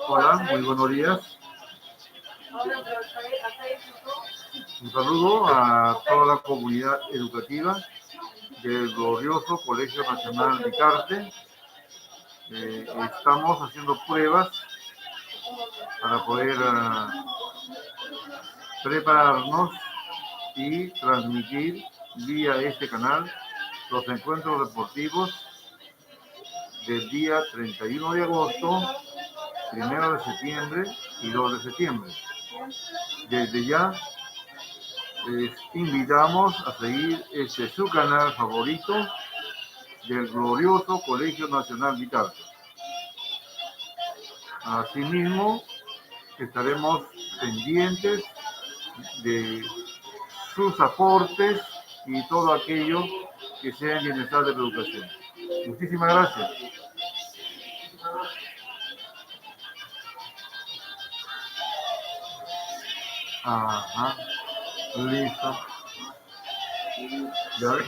Hola, muy buenos días. Un saludo a toda la comunidad educativa del glorioso Colegio Nacional de Carte. Estamos haciendo pruebas para poder prepararnos y transmitir vía este canal los encuentros deportivos del día 31 de agosto, 1 de septiembre y 2 de septiembre. Desde ya les invitamos a seguir su canal favorito del glorioso Colegio Nacional de Carte. Asimismo, estaremos pendientes de sus aportes y todo aquello que sea en bienestar de la educación. Muchísimas gracias. Ajá, listo. ¿Ya ves?